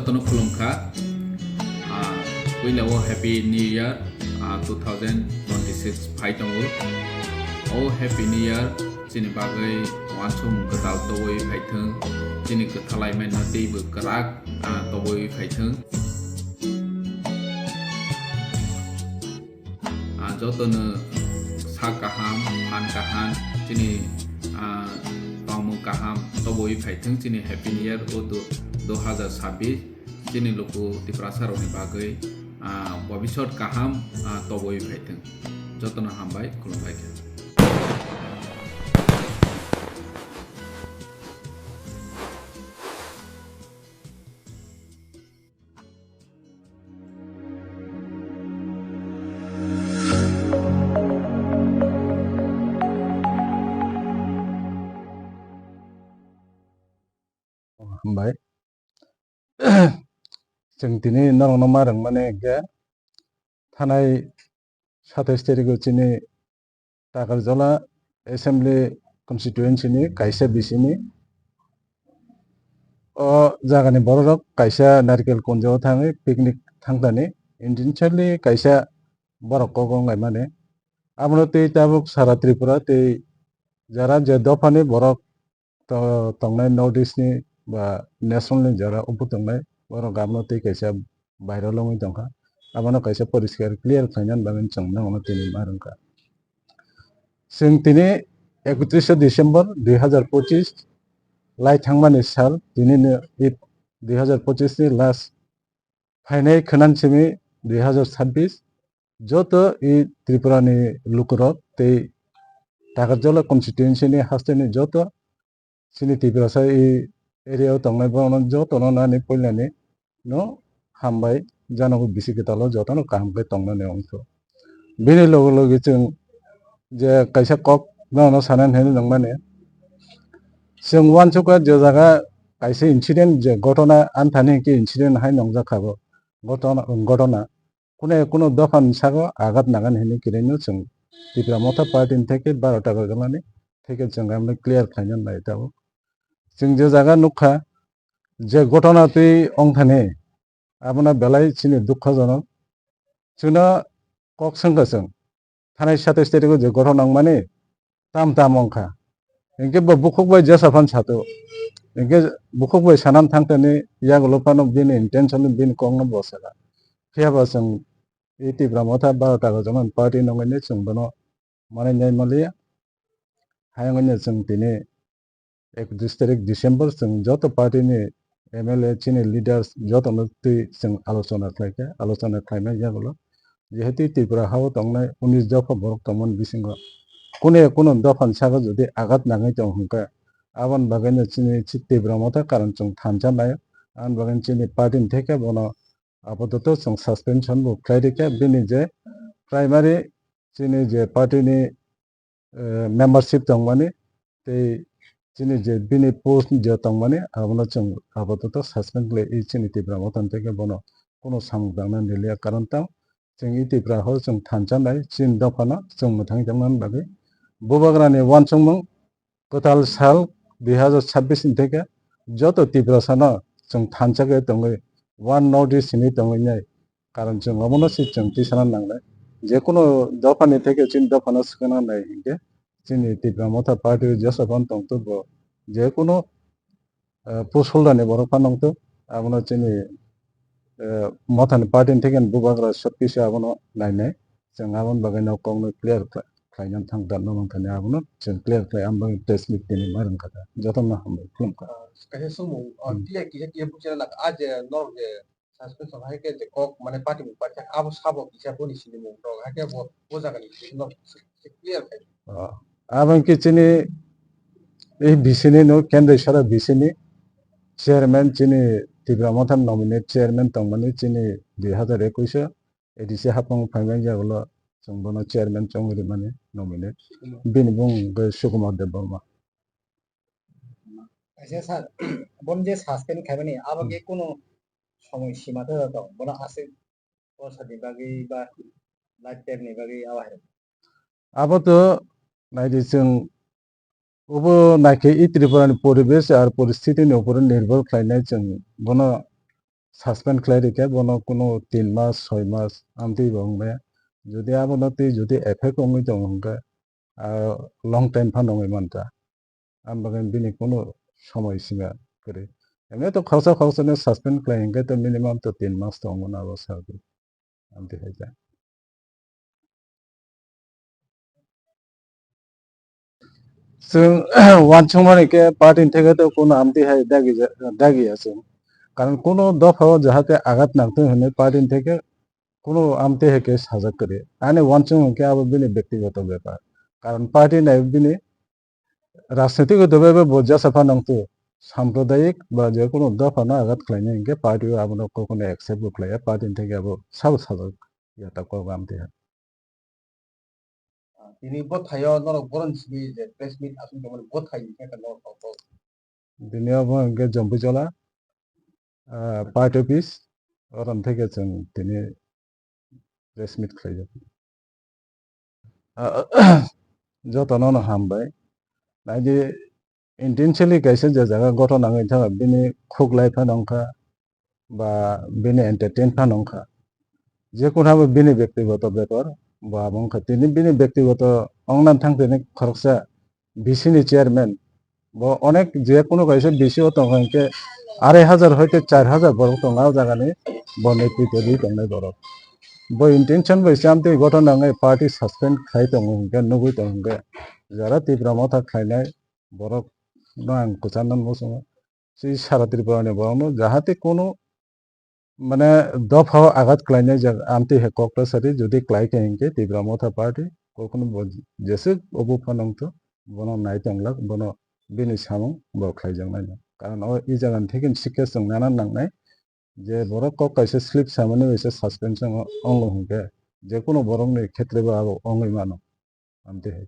jotno khulumkha puilao happy new year 2026 phaitongo o happy new year chini bagai wansum gatal towoi phaithung chini kathalai men na teibu karak towoi phaithung jotno sa kaham han kahan chini tongmu kaham towoi phaithung chini happy new year o 2026 chini loko tiprasar oni bagai bobishot kaham toboi phaithung jotno hambai khulumbai khe hambai जों दिनै नरंनो मारं माने गे थानाय 27 तारिखआव चिनि टाकालजला assembly कन्स्टिट्युएन्सि नि कायसा बिसिनि जागानि बररक कायसा नारिकेल कुंजआव थाङै picnic थांतानि इन्डिनचलि कायसा बरक गंगाय माने आमनो तै Tabuk सारा त्रिपुरा तै जरा जे दफानि बरक तंनाय नर्थ ईस्टनि बा नेशनलनि जरा उप तंनाय बरक आमनो तै कायसा बायरा लङै दंखा आमनो कायसा परिष्कार क्लियर खायनान बागन चंना उनो तिनि मारंका जों तिनि 31 डिसेम्बर 2025 लाई थांमानि साल दिनैनो 2025 नि लास्ट फाइनाय खनानसिमि 2026 जत इ त्रिपुरानि लुकरक तै टाकाजला कन्स्टिट्युएन्सि नि हास्तेनि जत सिनि त्रिपुरासा इ एरियायाव तंनाय बरन जत नानि पयलानि नो हामबाय जानांगौ बिसिगताल जतनो कामबाय तंनानै अंख बिनि लगे लगे जों जे कायसा कक न सानान हेन नंमाने जों वानसुका जे जागा कायसा इन्सिडेन्ट जे घटना आनथानि कि इन्सिडेन्ट हाय नंजाखाबो घटना কোনো দফান সাগো আঘাত নাগান হেনি কিরেনো जों त्रिपुरा मथा पार्टीनि থেকে 12 টাকা গলানি থেকে जों আমরা ক্লিয়ার খাইনান লাইতাও जों যে জায়গা नुखा যে ঘটনাতে अंथाने आबना बेलाय चिनि दुःखजनक जोंना कक संगासं थानाय 27 तारिखआव जे घटना माने ताम ताम अंखा इनके बुखुकबाय जेसाफान सातो इनके बुखुकबाय सानान थांतने यागलपानो बिन इंटेंशन बिन कंगनो बसला फियाबा जों इ त्रिपुरा मथा 12 टाका जमन पार्टी नंगने जों बनो माने न्याय मलिया हायंगने जों दिने 31 तारिख डिसेम्बर जों जत पार्टीनि एमएलए चिनि लिडार्स जत नति जों आलोचना खायना जागलो जेहेतु त्रिपुरा हाव तंनाय 19 दफा बरक तमन बिसिंग कोनो दफान सागा जुदि आघात नाङै दं हंका आवन बागैनो चिनि त्रिपुरा मथा कारण जों थानजानाय आन बागैनो चिनि पार्टीनि থেকে बनो आपातत जों सस्पेंशन बो क्लाइडिका बिनि जे प्राइमारी चिनि जे पार्टीनि मेम्बारशिप दं माने ते चिनि जे बिनि पोस्ट जे दं माने आबनो जों आपातत सस्पेंड ले इ चिनि त्रिपुरा मथान থেকে बनो कोनो सामदांना निलिया कारण ता जों इ त्रिपुरा हाव जों थानजानाय चिन दफाना जों मोथां जमनान बागै बुबाग्रानि वानसंमं गताल साल 2026 नि থেকে যত त्रिपुरा साना जों थानजागे दङै वन नॉर्थ ईस्ट नि दङै कारण जों अमनो जों तिसाना नांनाय जे कोनो दफानि থেকে चिन दफाना सखना नाय हिंगे चिनि त्रिपुरा मथा पार्टी जसफान तंतो बो जे कोनो पोसलदानि बरफा नंतो आबनो चिनि मथानि पार्टीनि থেকে बुबाग्रा सबकिसु आबनो नायनाय जों आबन बागैनो कंनो क्लियर खायनान थांदान नंथानि आबनो जों क्लियर खाय आमबो प्रेस मिटिनि मारन खाता जतन हामबाय खुलुमखा कैसे सुमु और क्लियर किसे पूछे लग आज नॉर्थ जे सस्पेंशन है के कक माने पार्टी में पार्टी अब साबो किसे बोनी सिनि मु तो है के वो जगह नि क्लियर है आबन कि चिनि ए बिसिनि नो केन्द्र सारा बिसिनि चेयरमैन चिनि त्रिपुरा मथान नॉमिनेट चेयरमैन तंमाने चिनि 2021 एडिसे हापंग फाइनाल जागलो जों बनो चेयरमैन चंगरि माने नॉमिनेट बिनि बुं सुकुमार देबबर्मा ऐसे सर बन जे सस्पेंड खायबानि अब के कोनो समय सीमा तो दं बना आसे पसानि बागै बा लाइफ टाइमनि बागै आवा है अब तो नायदि जों उबो नायखे इ त्रिपुरानि परिबेश आरो परिस्थितिनि उपर निर्भर खायनाय जों बनो সাসপেন্ড খাইরিকে বনো কোনো 3 মাস 6 মাস আমতি বংবে যদি আবনতি যদি এফেক্ট অঙ্গি দং হংকে লং টাইম ফানঙ্গি মানতা আমবাগান বিনি কোনো সময় সীমা করে এমনি তো খরচা খরচনে সাসপেন্ড খাইঙ্গে তো মিনিমাম তো 3 মাস তো অঙ্গন অবস্থা আমতি হয়ে যায় जों वानसुमानिके पार्टीनि थाखाय तो कोनो आमति हाय दागि আছে কারণ কোনো দফাও যাহাতে আঘাত নাগতে হলে পার্টিন থেকে কোনো আমতে হেকে সাজা করে আনে ওয়ানসুমাকে আবার বিনি ব্যক্তিগত ব্যাপার কারণ পার্টি নাই বিনি রাজনীতিগতভাবে বোঝা সাফা নাংতো সাম্প্রদায়িক বা যে কোনো দফানো আঘাত খাইনে ইনকে পার্টিও আবার কখনো অ্যাকসেপ্ট খাইয়া পার্টিন থেকে আবার সাব সাজা ইয়াতা করব আমতে তিনি বোধ থাইও নরক বরন সিবি যে প্রেস মিট আসুন কেমন বোধ থাই একটা নরক দিনে আবার ইনকে জম্পুজলা পার্টি অফিস ওরন থেকে जों তিনি প্রেস মিট খাইয়া যতননো হামবাই নাইদি ইন্টেনশনালি কাইছে যে জায়গা ঘটনা হয়ে থাকা বিনি খুগলাই ফানংখা বা বিনি এন্টারটেইন ফানংখা যে কোনো বিনি ব্যক্তিগত ব্যাপার বা বংখা তিনি বিনি ব্যক্তিগত অংনান থাকতেনি খরচা বিসিনি চেয়ারম্যান বা অনেক যে কোনো কাইছে বিসিও তংকে 2500 হইতে 4000 বড় তংগাও জায়গানি বনেকৃত দি তংনাই বড় বই ইন্টেনশন বইছে আমতে ঘটনা হয়ে পার্টি সাসপেন্ড খাই তংগে নুগুই তংগে যারা তীব্র মাথা খাইনাই বড় নয় কুচানন বসঙ্গ সেই সারা ত্রিপুরানি বড় যাহাতে কোনো মানে দফাও আঘাত ক্লাইনে আমতে হে কক্টাসারি যদি ক্লাই কেহিংকে তীব্র মাথা পার্টি কখনো যেসে অবুফানংতো বনো নাই তংলাক বনো বিনি সামং বড় খাইজাং নাই কারণ এই জায়গান থেকে শিক্ষা जों নানান নাংনাই যে বড় কক কাইসে স্লিপ সামনে এসে সাসপেনশন অঙ্গ হংকে যে কোনো বরংনি ক্ষেত্রে বা অঙ্গই মানো আমতে হে